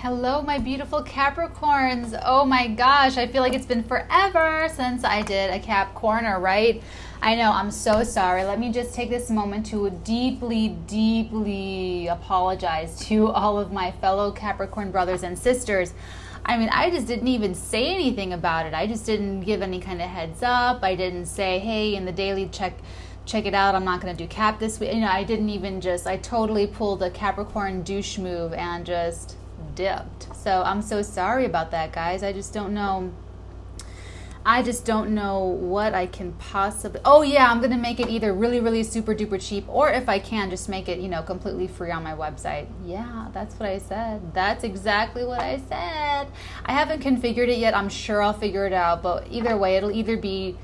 Hello, my beautiful Capricorns. Oh my gosh, I feel like it's been forever since I did a Cap Corner, right? I know, I'm so sorry. Let me just take this moment to deeply apologize to all of my fellow Capricorn brothers and sisters. I mean, I just didn't even say anything about it. I just didn't give any kind of heads up. I didn't say, hey, in the daily check it out, I'm not going to do Cap this week. You know, I didn't even I totally pulled a Capricorn douche move and just dipped. So I'm so sorry about that, guys. I just don't know what I can possibly. Oh yeah, I'm gonna make it either really super duper cheap, or if I can just make it, you know, completely free on my website. Yeah, that's what I said. That's exactly what I said. I haven't configured it yet. I'm sure I'll figure it out, but either way, it'll either be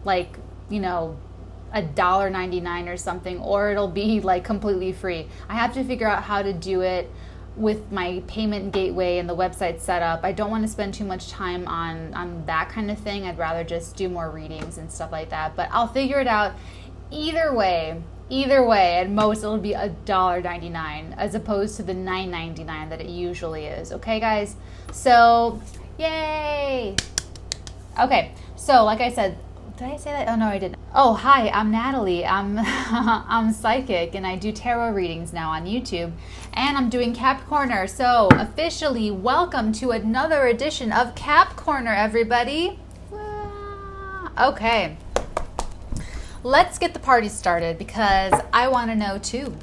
like, you know, $1.99 or something, or it'll be like completely free. I have to figure out how to do it with my payment gateway and the website setup. I don't want to spend too much time on that kind of thing. I'd rather just do more readings and stuff like that. But I'll figure it out. Either way, at most it'll be $1.99 as opposed to the $9.99 that it usually is. Okay, guys? So, yay! Okay, so like I said, did I say that? Oh no, I didn't. Oh, hi, I'm Natalie. I'm psychic, and I do tarot readings now on YouTube, and I'm doing Cap Corner. So officially, welcome to another edition of Cap Corner, everybody. Okay, let's get the party started because I want to know too.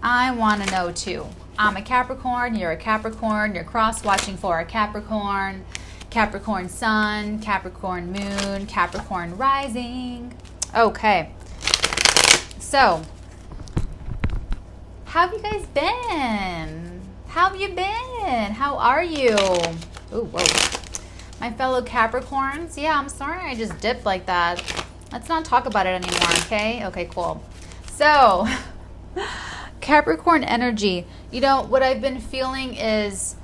I'm a Capricorn. You're a Capricorn. You're cross-watching for a Capricorn. Capricorn Sun, Capricorn Moon, Capricorn Rising. Okay, so how have you guys been? How are you? Ooh, whoa. My fellow Capricorns, yeah, I'm sorry I just dipped like that. Let's not talk about it anymore, okay? Okay, cool. So, Capricorn energy. You know, what I've been feeling is,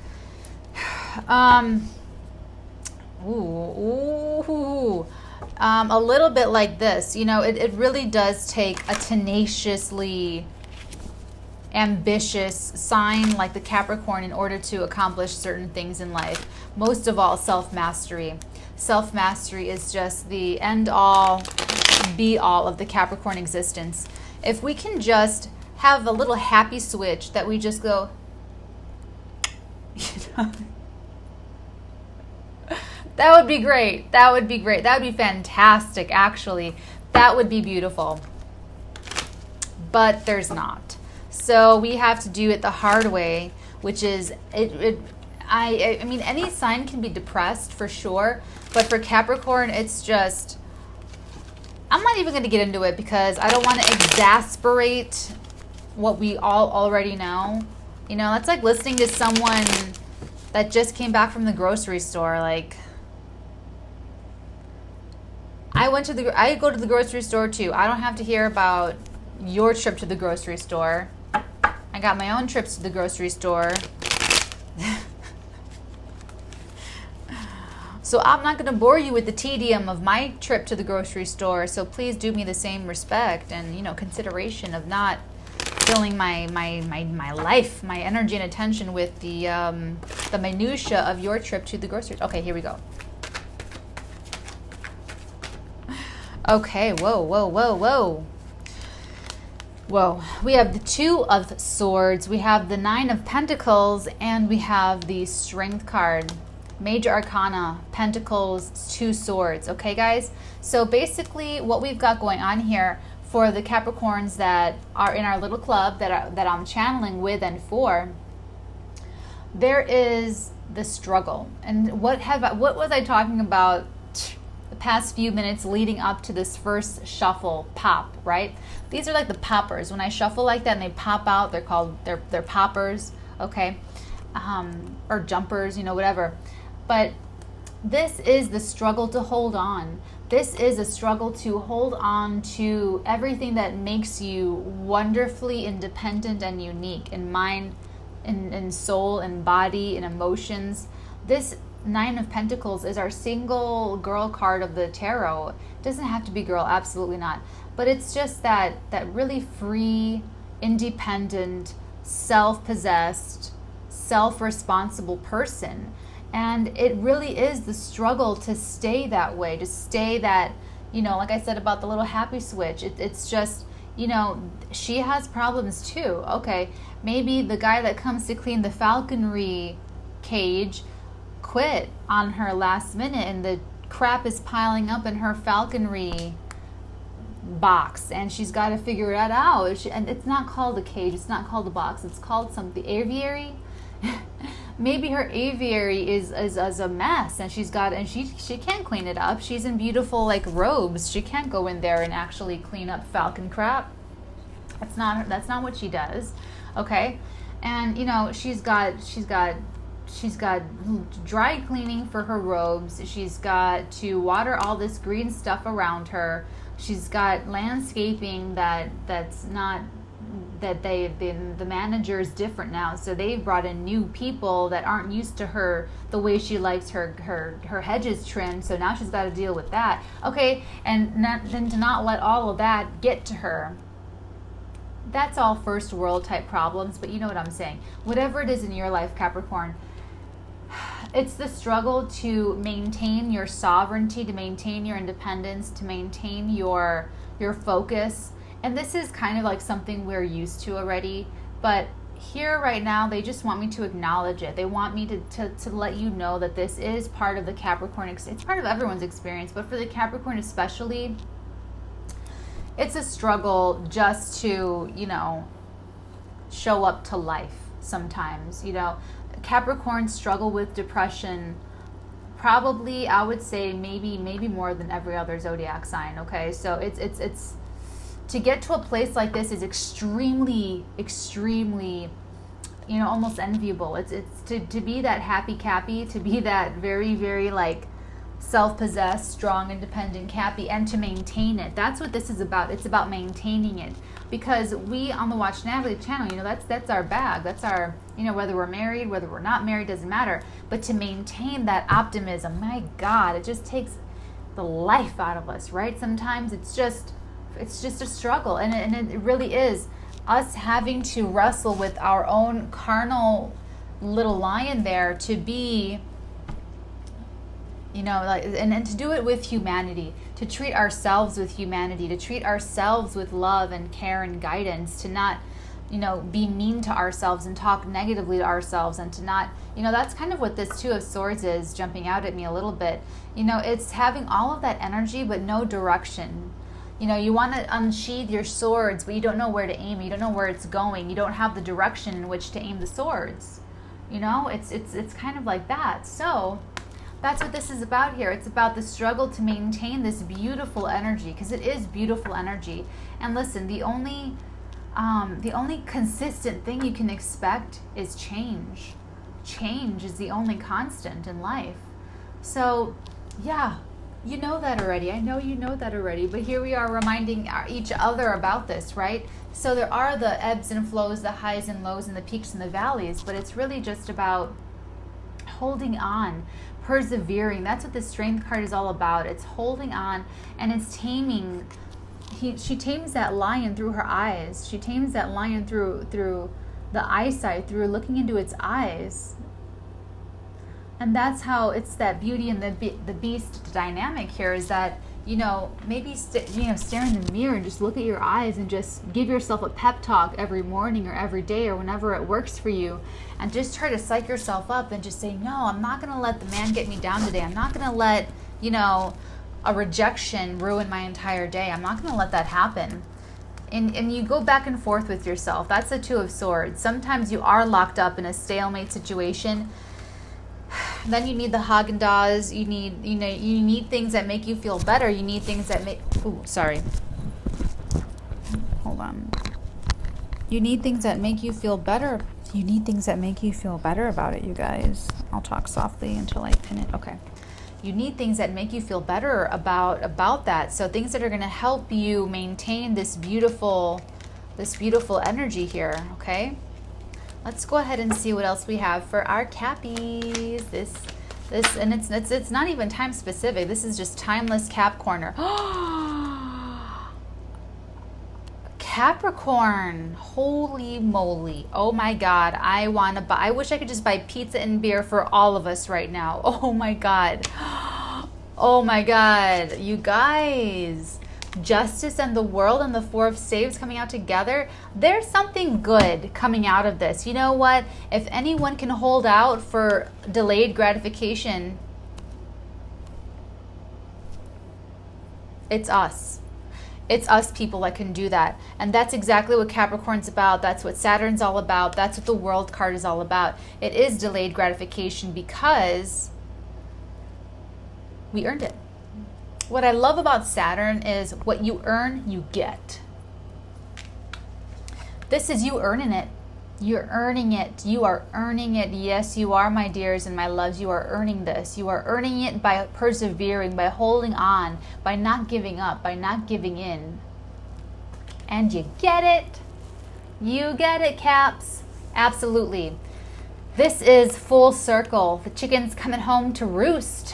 a little bit like this. You know, it really does take a tenaciously ambitious sign like the Capricorn in order to accomplish certain things in life. Most of all, self-mastery. Self-mastery is just the end-all, be-all of the Capricorn existence. If we can just have a little happy switch that we just go, you know, that would be great. That would be fantastic, actually. That would be beautiful. But there's not. So we have to do it the hard way, which is, I mean, any sign can be depressed for sure. But for Capricorn, it's just, I'm not even going to get into it because I don't want to exasperate what we all already know. You know, that's like listening to someone that just came back from the grocery store, like, I go to the grocery store too. I don't have to hear about your trip to the grocery store. I got my own trips to the grocery store. So I'm not going to bore you with the tedium of my trip to the grocery store. So please do me the same respect and, you know, consideration of not filling my life, my energy and attention with the minutia of your trip to the grocery store. Okay, here we go. Okay, whoa. We have the Two of Swords, we have the Nine of Pentacles, and we have the Strength card. Major Arcana, Pentacles, Two Swords. Okay, guys? So basically what we've got going on here for the Capricorns that are in our little club that I'm channeling with and for, there is the struggle. And what was I talking about the past few minutes leading up to this first shuffle pop, right? These are like the poppers. When I shuffle like that and they pop out, they're poppers, okay? Or jumpers, you know, whatever. But this is the struggle to hold on. This is a struggle to hold on to everything that makes you wonderfully independent and unique in mind, in soul, and body, and emotions. This Nine of Pentacles is our single girl card of the tarot. It doesn't have to be girl, absolutely not. But it's just that really free, independent, self-possessed, self-responsible person. And it really is the struggle to stay that way, to stay that, you know, like I said about the little happy switch, it's just, you know, she has problems too. Okay, maybe the guy that comes to clean the falconry cage quit on her last minute and the crap is piling up in her falconry box and she's got to figure that out. And it's not called a cage, it's not called a box, it's called something, aviary. Maybe her aviary is a mess and she can't clean it up. She's in beautiful like robes. She can't go in there and actually clean up falcon crap. That's not what she does. Okay? And you know, she's got dry cleaning for her robes. She's got to water all this green stuff around her. She's got landscaping that's not, that the manager is different now, so they've brought in new people that aren't used to her, the way she likes her hedges trimmed, so now she's got to deal with that. Okay, and then to not let all of that get to her. That's all first world type problems, but you know what I'm saying. Whatever it is in your life, Capricorn, it's the struggle to maintain your sovereignty, to maintain your independence, to maintain your focus. And this is kind of like something we're used to already, but here right now they just want me to acknowledge it. They want me to let you know that this is part of the Capricorn. It's part of everyone's experience, but for the Capricorn especially, it's a struggle just to, you know, show up to life sometimes. You know, Capricorns struggle with depression probably, I would say, maybe more than every other zodiac sign. Okay, so it's to get to a place like this is extremely, you know, almost enviable. It's to be that happy Cappy, to be that very, very like self-possessed, strong, independent Cappy, and to maintain it. That's what this is about. It's about maintaining it, because we on the Watch Natalie channel, you know, that's our bag. That's our, you know, whether we're married, whether we're not married, doesn't matter. But to maintain that optimism, my God, it just takes the life out of us, right? Sometimes it's just a struggle, and it really is us having to wrestle with our own carnal little lion there to be, you know, like, and to do it with humanity, to treat ourselves with humanity, to treat ourselves with love and care and guidance, to not, you know, be mean to ourselves and talk negatively to ourselves, and to not, you know, that's kind of what this Two of Swords is jumping out at me a little bit. You know, it's having all of that energy but no direction. You know, you want to unsheath your swords, but you don't know where to aim. You don't know where it's going. You don't have the direction in which to aim the swords. You know, it's kind of like that. So that's what this is about here. It's about the struggle to maintain this beautiful energy, because it is beautiful energy. And listen, the only consistent thing you can expect is change. Change is the only constant in life. So, yeah. You know that already. I know you know that already. But here we are reminding each other about this, right? So there are the ebbs and flows, the highs and lows, and the peaks and the valleys. But it's really just about holding on, persevering. That's what the Strength card is all about. It's holding on, and it's taming. She tames that lion through her eyes. She tames that lion through the eyesight, through looking into its eyes. And that's how it's that beauty and the beast dynamic here, is that, you know, maybe stare in the mirror and just look at your eyes and just give yourself a pep talk every morning or every day or whenever it works for you, and just try to psych yourself up and just say, no, I'm not going to let the man get me down today. I'm not going to let, you know, a rejection ruin my entire day. I'm not going to let that happen. And you go back and forth with yourself. That's the Two of Swords. Sometimes you are locked up in a stalemate situation. Then you need the Haagen-Dazs. You need things that make you feel better. You need things that make... Ooh, sorry. Hold on. You need things that make you feel better. You need things that make you feel better about it, you guys. I'll talk softly until I pin it. Okay. You need things that make you feel better about that. So things that are going to help you maintain this beautiful energy here, okay? Let's go ahead and see what else we have for our Cappies. This and it's not even time specific. This is just timeless Cap Corner. Capricorn, holy moly. Oh my God. I wish I could just buy pizza and beer for all of us right now. Oh my God. Oh my God. You guys, Justice and the World and the Four of Staves coming out together. There's something good coming out of this. You know what? If anyone can hold out for delayed gratification, it's us. It's us people that can do that. And that's exactly what Capricorn's about. That's what Saturn's all about. That's what the World card is all about. It is delayed gratification because we earned it. What I love about Saturn is what you earn, you get. This is you earning it. You're earning it. You are earning it. Yes, you are, my dears and my loves. You are earning this. You are earning it by persevering, by holding on, by not giving up, by not giving in. And you get it. You get it, Caps. Absolutely. This is full circle. The chicken's coming home to roost.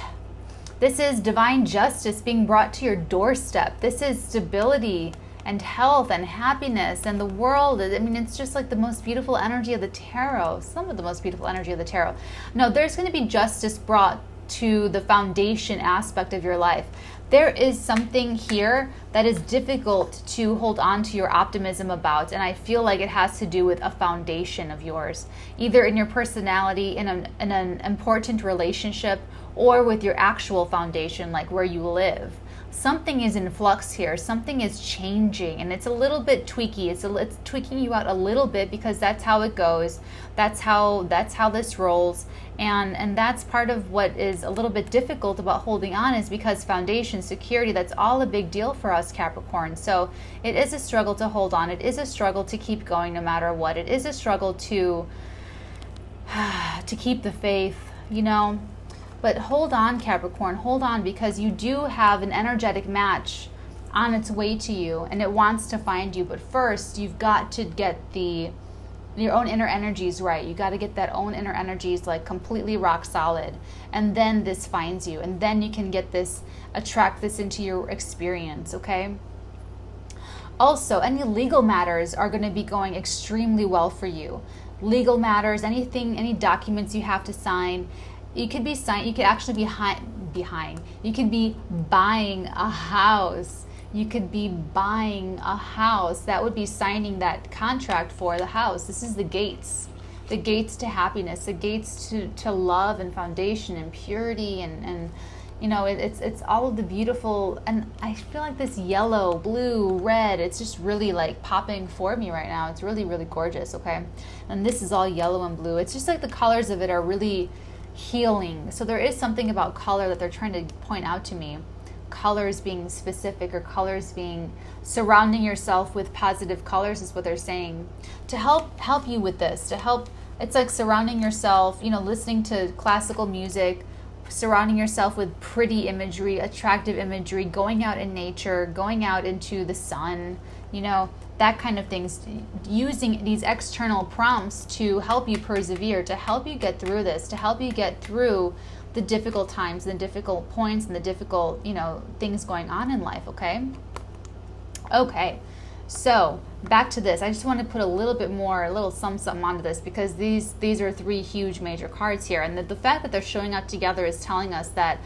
This is divine justice being brought to your doorstep. This is stability and health and happiness and the world. I mean, it's just like the most beautiful energy of the tarot. Some of the most beautiful energy of the tarot. No, there's going to be justice brought to the foundation aspect of your life. There is something here that is difficult to hold on to your optimism about, and I feel like it has to do with a foundation of yours, either in your personality, in an important relationship, or with your actual foundation, like where you live. Something is in flux here. Something is changing, and it's a little bit tweaky. It's tweaking you out a little bit because that's how it goes. That's how this rolls, and that's part of what is a little bit difficult about holding on, is because foundation, security, that's all a big deal for us Capricorn. So it is a struggle to hold on. It is a struggle to keep going no matter what. It is a struggle to keep the faith, you know. But hold on, Capricorn, hold on, because you do have an energetic match on its way to you, and it wants to find you. But first, you've got to get your own inner energies right. You got to get that own inner energies like completely rock solid, and then this finds you, and then you can get this, attract this into your experience, okay? Also, any legal matters are going to be going extremely well for you. Legal matters, anything, any documents you have to sign. You could be signing. You could actually be behind. You could be buying a house. You could be buying a house. That would be signing that contract for the house. This is the gates to happiness, the gates to love and foundation and purity and you know, it's all of the beautiful. And I feel like this yellow, blue, red, it's just really like popping for me right now. It's really, really gorgeous. Okay, and this is all yellow and blue. It's just like the colors of it are really healing. So there is something about color that they're trying to point out to me. Colors being specific, or colors being surrounding yourself with positive colors is what they're saying. To help you with this, to help, it's like surrounding yourself, you know, listening to classical music, surrounding yourself with pretty imagery, attractive imagery, going out in nature, going out into the sun, you know, that kind of things, using these external prompts to help you persevere, to help you get through this, to help you get through the difficult times, the difficult points, and the difficult, you know, things going on in life, okay? Okay, so back to this. I just want to put a little bit more, a little something onto this, because these are three huge major cards here, and the fact that they're showing up together is telling us that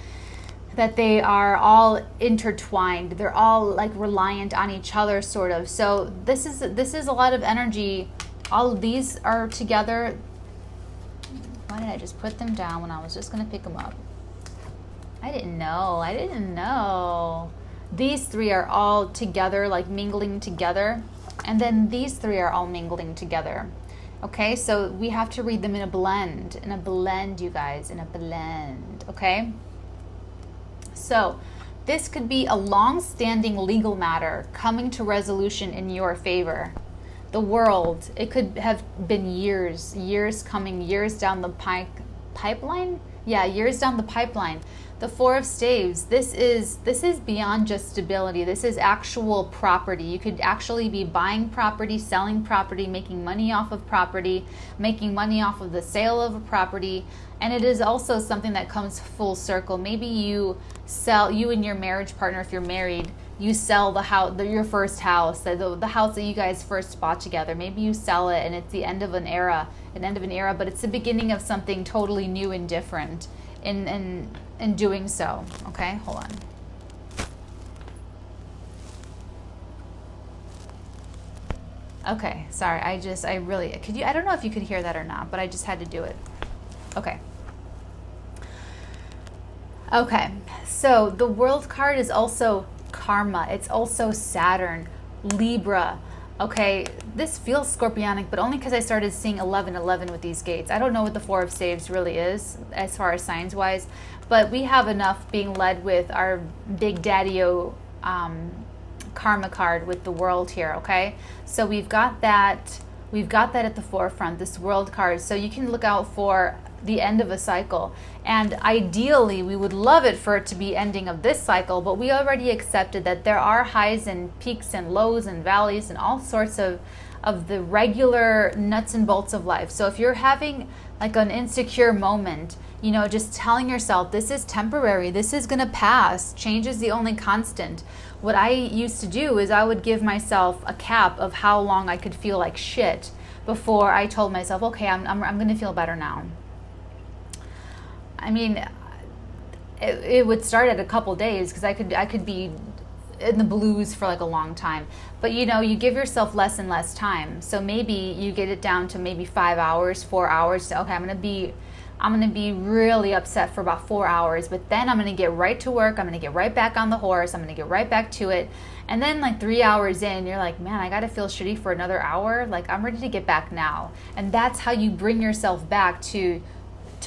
they are all intertwined. They're all like reliant on each other, sort of. So this is a lot of energy. All of these are together. Why did I just put them down when I was just going to pick them up? I didn't know. These three are all together, like mingling together. And then these three are all mingling together. Okay, so we have to read them in a blend, you guys, in a blend, okay? So this could be a long-standing legal matter coming to resolution in your favor. The World, it could have been years coming, years down the pipeline. Yeah, years down the pipeline. The Four of Staves, this is beyond just stability. This is actual property. You could actually be buying property, selling property, making money off of property, making money off of the sale of a property. And it is also something that comes full circle. Maybe you and your marriage partner, if you're married, you sell the house, your first house, the house that you guys first bought together. Maybe you sell it and it's the end of an era, but it's the beginning of something totally new and different in doing so. Okay, hold on. Okay, sorry, I don't know if you could hear that or not, but I just had to do it. Okay. Okay, so the World card is also karma. It's also Saturn, Libra. Okay, this feels scorpionic, but only because I started seeing 1111 with these gates. I don't know what the Four of Staves really is as far as signs-wise, but we have enough being led with our Big Daddy-O karma card with the World here, okay? So we've got that at the forefront, this World card. So you can look out for the end of a cycle. And ideally, we would love it for it to be ending of this cycle, but we already accepted that there are highs and peaks and lows and valleys and all sorts of the regular nuts and bolts of life. So if you're having like an insecure moment, you know, just telling yourself, this is temporary, this is going to pass, change is the only constant. What I used to do is I would give myself a cap of how long I could feel like shit before I told myself, okay, I'm going to feel better now. I mean, it would start at a couple days because I could be in the blues for like a long time. But you know, you give yourself less and less time. So maybe you get it down to maybe 5 hours, 4 hours. So, okay, I'm gonna be really upset for about 4 hours, but then I'm gonna get right to work. I'm gonna get right back on the horse. I'm gonna get right back to it. And then like 3 hours in, you're like, man, I gotta feel shitty for another hour. Like, I'm ready to get back now. And that's how you bring yourself back to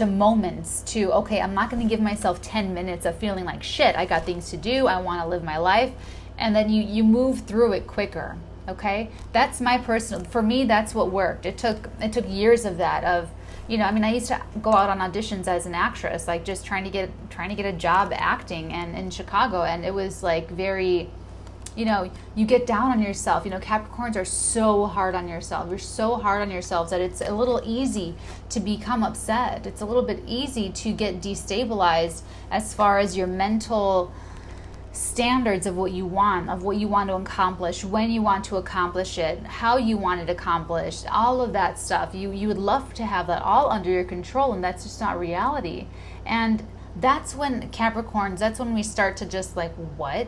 moments, to, okay, I'm not going to give myself 10 minutes of feeling like shit. I got things to do. I want to live my life. And then you move through it quicker. Okay. That's my personal, for me, that's what worked. It took years of that, of, you know, I mean, I used to go out on auditions as an actress, like just trying to get a job acting and in Chicago. And it was like very, you know, you get down on yourself. You know, Capricorns are so hard on yourself. You're so hard on yourselves that it's a little easy to become upset. It's a little bit easy to get destabilized as far as your mental standards of what you want to accomplish, when you want to accomplish it, how you want it accomplished, all of that stuff. You would love to have that all under your control, and that's just not reality. And that's when Capricorns, that's when we start to just like, what,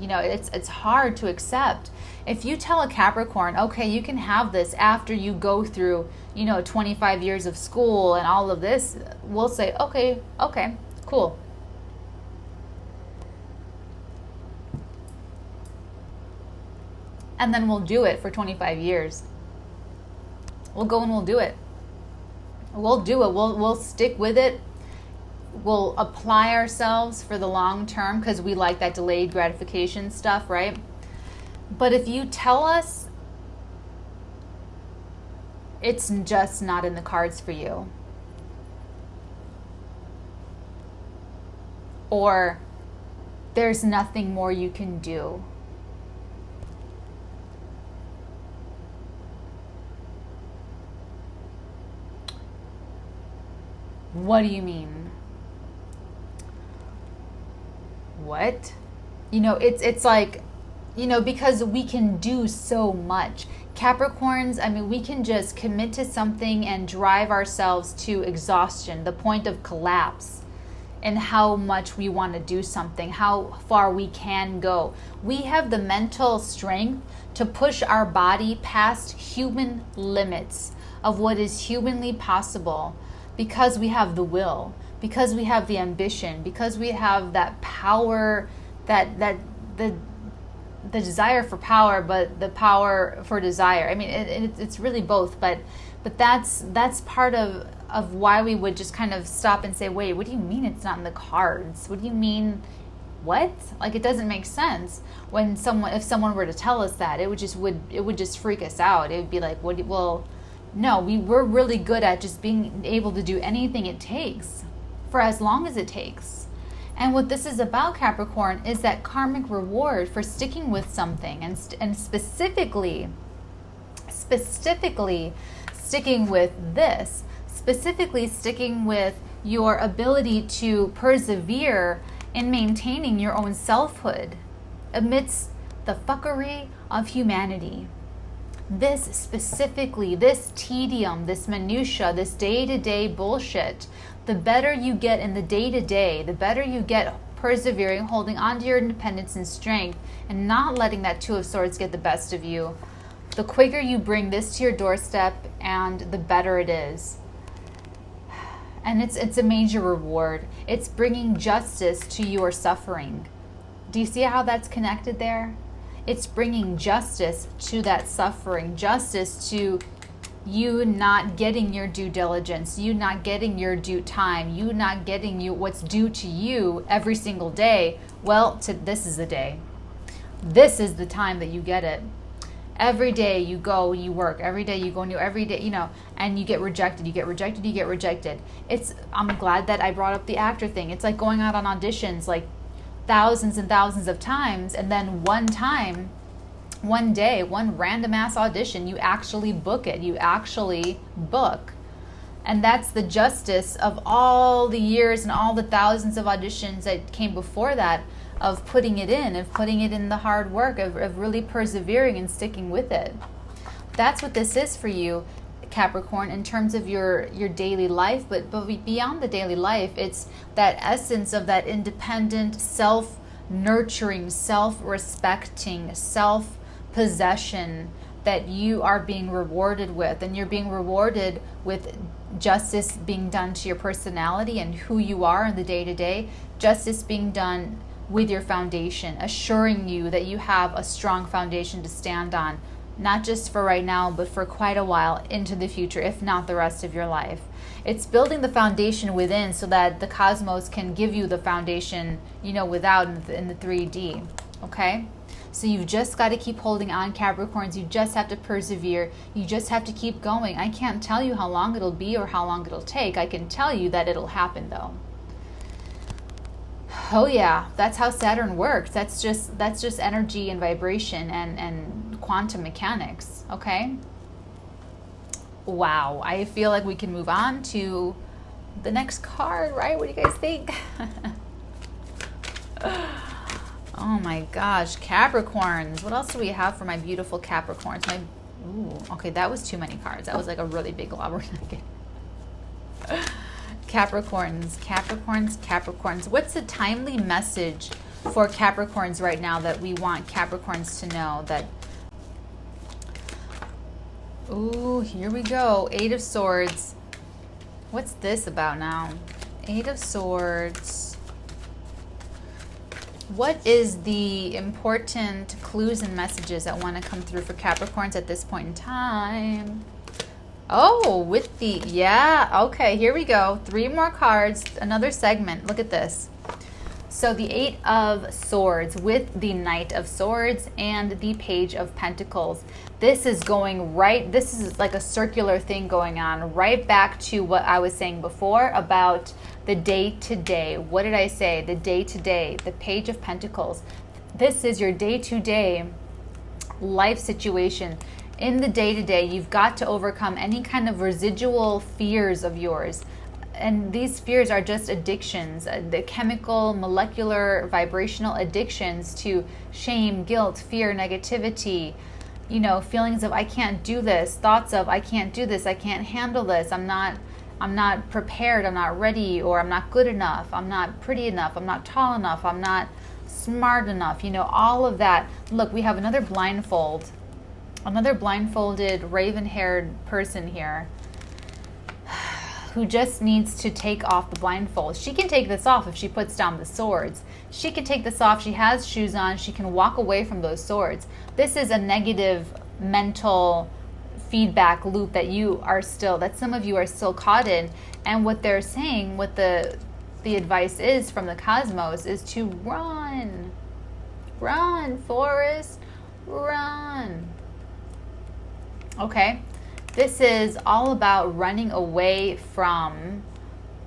you know, it's hard to accept. If you tell a Capricorn, okay, you can have this after you go through, you know, 25 years of school and all of this, we'll say, okay, cool. And then we'll do it for 25 years. We'll go and we'll do it. We'll stick with it. We'll apply ourselves for the long term because we like that delayed gratification stuff, right? But if you tell us it's just not in the cards for you, or there's nothing more you can do, what do you mean? What? You know, it's like, you know, because we can do so much. Capricorns, I mean, we can just commit to something and drive ourselves to exhaustion, the point of collapse, and how much we want to do something, how far we can go. We have the mental strength to push our body past human limits of what is humanly possible because we have the will, because we have the ambition, because we have that power, the desire for power, but the power for desire. I mean, it's really both, but that's part of why we would just kind of stop and say, wait, what do you mean it's not in the cards? What do you mean? What? Like, it doesn't make sense. If someone were to tell us that, it would just freak us out. It would be like, well, no, we're really good at just being able to do anything it takes for as long as it takes. And what this is about, Capricorn, is that karmic reward for sticking with something, and specifically sticking with this, specifically sticking with your ability to persevere in maintaining your own selfhood amidst the fuckery of humanity. This specifically, this tedium, this minutia, this day-to-day bullshit, the better you get in the day-to-day, the better you get persevering, holding on to your independence and strength, and not letting that Two of Swords get the best of you, the quicker you bring this to your doorstep, and the better it is. And it's a major reward. It's bringing justice to your suffering. Do you see how that's connected there? It's bringing justice to that suffering, justice to you not getting your due diligence, you not getting your due time, you not getting what's due to you every single day. Well, this is the day. This is the time that you get it. Every day you go, you work. Every day you go and every day, and you get rejected. You get rejected. You get rejected. I'm glad that I brought up the actor thing. It's like going out on auditions like thousands and thousands of times, and then one day, one random ass audition, you actually book it. You actually book. And that's the justice of all the years and all the thousands of auditions that came before that, of putting it in the hard work, of really persevering and sticking with it. That's what this is for you, Capricorn, in terms of your daily life, but beyond the daily life, it's that essence of that independent, self-nurturing, self-respecting, self-possession that you are being rewarded with. And you're being rewarded with justice being done to your personality and who you are in the day-to-day, justice being done with your foundation, assuring you that you have a strong foundation to stand on, not just for right now, but for quite a while into the future, if not the rest of your life. It's building the foundation within so that the cosmos can give you the foundation, without in the 3D, okay? So you've just got to keep holding on, Capricorns. You just have to persevere. You just have to keep going. I can't tell you how long it'll be or how long it'll take. I can tell you that it'll happen, though. Oh yeah, that's how Saturn works. That's just energy and vibration and quantum mechanics, okay? Wow, I feel like we can move on to the next card, right? What do you guys think? Oh my gosh, Capricorns. What else do we have for my beautiful Capricorns? Okay, that was too many cards. That was like a really big lobber nugget. Capricorns. What's the timely message for Capricorns right now that we want Capricorns to know? Ooh, here we go. 8 of Swords. What's this about now? 8 of Swords. What is the important clues and messages that want to come through for Capricorns at this point in time? Oh, okay, here we go. 3 more cards, another segment. Look at this. So the 8 of Swords with the Knight of Swords and the Page of Pentacles. This is this is like a circular thing going on, right back to what I was saying before about the day-to-day. What did I say? The day-to-day, the Page of Pentacles. This is your day-to-day life situation. In the day-to-day, you've got to overcome any kind of residual fears of yours. And these fears are just addictions, the chemical, molecular, vibrational addictions to shame, guilt, fear, negativity, feelings of I can't do this, thoughts of I can't do this, I can't handle this, I'm not prepared, I'm not ready, or I'm not good enough, I'm not pretty enough, I'm not tall enough, I'm not smart enough, all of that. Look, we have another blindfolded raven-haired person here who just needs to take off the blindfold. She can take this off if she puts down the swords. She can take this off. She has shoes on. She can walk away from those swords. This is a negative mental feedback loop that some of you are still caught in. And what they're saying, what the advice is from the cosmos is to run. Run, Forrest, run. Okay? This is all about running away from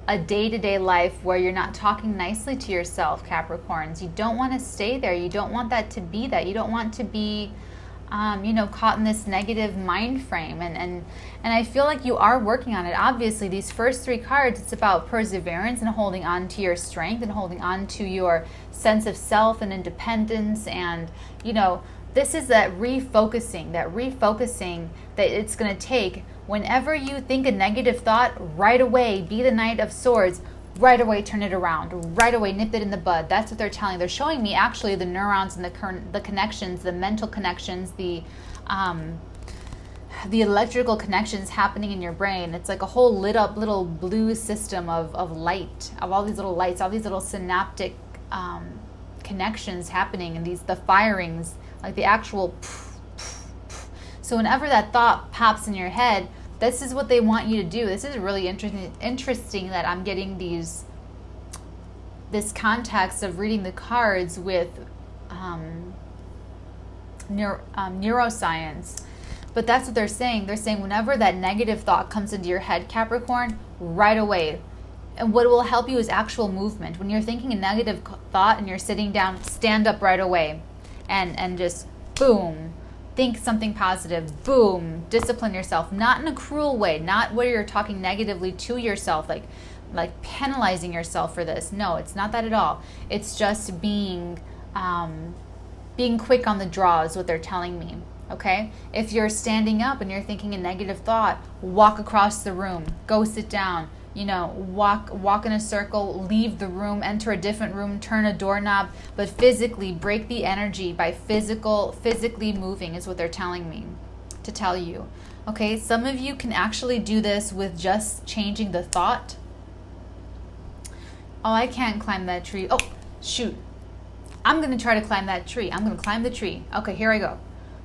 a day-to-day life where you're not talking nicely to yourself, Capricorns. You don't want to stay there. You don't want that to be that. You don't want to be caught in this negative mind frame. And I feel like you are working on it. Obviously, these first 3 cards, it's about perseverance and holding on to your strength and holding on to your sense of self and independence. And, this is that refocusing that it's going to take. Whenever you think a negative thought, right away, be the Knight of Swords. Right away, turn it around. Right away, nip it in the bud. That's what they're telling. They're showing me actually the neurons and the connections, the mental connections, the electrical connections happening in your brain. It's like a whole lit up little blue system of light, of all these little lights, all these little synaptic connections happening, and the firings, like the actual. So whenever that thought pops in your head, this is what they want you to do. This is really interesting that I'm getting this context of reading the cards with neuroscience. But that's what they're saying. They're saying whenever that negative thought comes into your head, Capricorn, right away. And what will help you is actual movement. When you're thinking a negative thought and you're sitting down, stand up right away and just boom. Think something positive. Boom. Discipline yourself. Not in a cruel way. Not where you're talking negatively to yourself, like penalizing yourself for this. No, it's not that at all. It's just being quick on the draw is what they're telling me. Okay? If you're standing up and you're thinking a negative thought, walk across the room. Go sit down. Walk in a circle, leave the room, enter a different room, turn a doorknob, but physically break the energy by physically moving is what they're telling me to tell you. Okay, some of you can actually do this with just changing the thought. Oh, I can't climb that tree. Oh, shoot. I'm going to try to climb that tree. I'm going to climb the tree. Okay, here I go.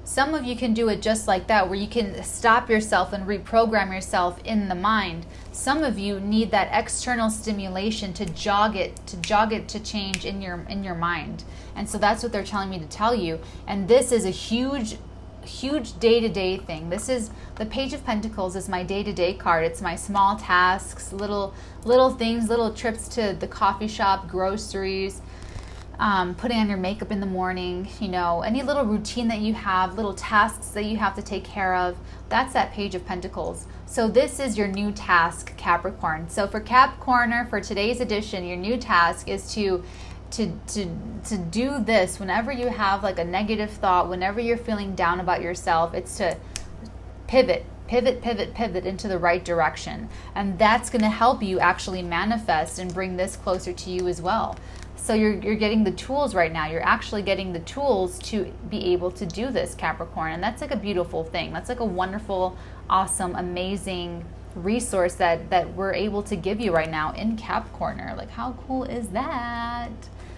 Some of you can do it just like that, where you can stop yourself and reprogram yourself in the mind. Some of you need that external stimulation to jog it to change in your mind. And so that's what they're telling me to tell you. And this is a huge day-to-day thing. This is the Page of Pentacles is my day-to-day card. It's my small tasks, little things, little trips to the coffee shop, groceries, putting on your makeup in the morning, any little routine that you have, little tasks that you have to take care of. That's that Page of Pentacles. So this is your new task, Capricorn. So for Capricorner, for today's edition, your new task is to do this whenever you have like a negative thought, whenever you're feeling down about yourself. It's to pivot into the right direction. And that's going to help you actually manifest and bring this closer to you as well. So you're getting the tools right now. You're actually getting the tools to be able to do this, Capricorn. And that's like a beautiful thing. That's like a wonderful, awesome, amazing resource that we're able to give you right now in Capricorner. Like, how cool is that?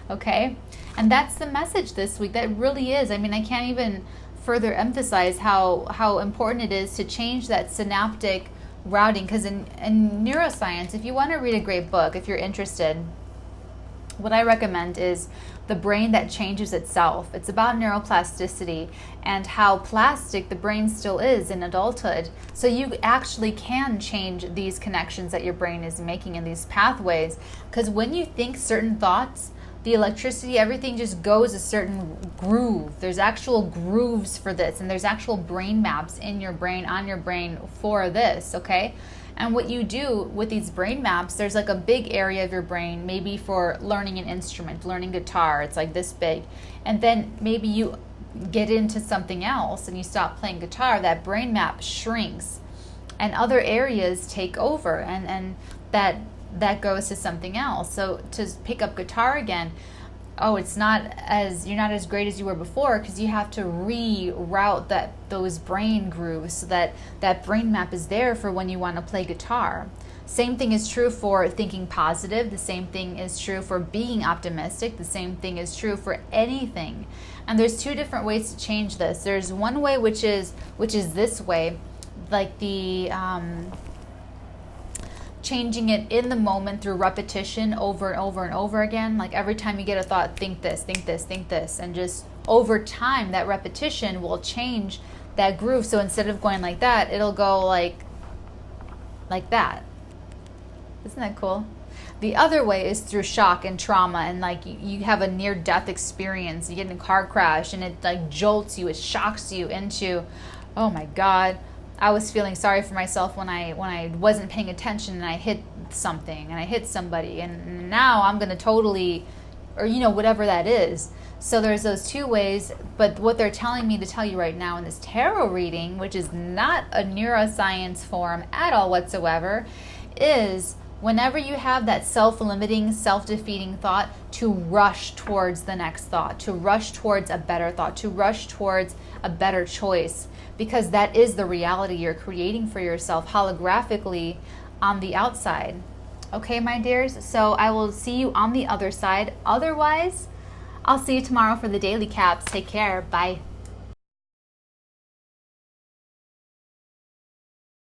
Okay? And that's the message this week. That really is. I mean, I can't even further emphasize how important it is to change that synaptic routing. Because in neuroscience, if you want to read a great book, if you're interested, what I recommend is The Brain That Changes Itself. It's about neuroplasticity and how plastic the brain still is in adulthood. So you actually can change these connections that your brain is making in these pathways. Because when you think certain thoughts, the electricity, everything just goes a certain groove. There's actual grooves for this, and there's actual brain maps in your brain, on your brain for this, okay? And what you do with these brain maps, there's like a big area of your brain, maybe for learning an instrument, learning guitar, it's like this big. And then maybe you get into something else and you stop playing guitar, that brain map shrinks and other areas take over, and that goes to something else. So to pick up guitar again, you're not as great as you were before, because you have to reroute those brain grooves so that brain map is there for when you want to play guitar. Same thing is true for thinking positive. The same thing is true for being optimistic. The same thing is true for anything. And there's two different ways to change this. There's one way which is this way, like the changing it in the moment through repetition over and over and over again. Like every time you get a thought, think this, think this, think this. And just over time, that repetition will change that groove. So instead of going like that, it'll go like that. Isn't that cool? The other way is through shock and trauma, and like you have a near-death experience. You get in a car crash and it like jolts you, it shocks you into, oh my God, I was feeling sorry for myself when I wasn't paying attention and I hit something and I hit somebody, and now I'm gonna totally, or whatever that is. So there's those two ways, but what they're telling me to tell you right now in this tarot reading, which is not a neuroscience form at all whatsoever, is whenever you have that self-limiting, self-defeating thought, to rush towards the next thought, to rush towards a better thought, to rush towards a better choice, because that is the reality you're creating for yourself holographically on the outside. Okay, my dears? So I will see you on the other side. Otherwise, I'll see you tomorrow for the Daily Caps. Take care. Bye.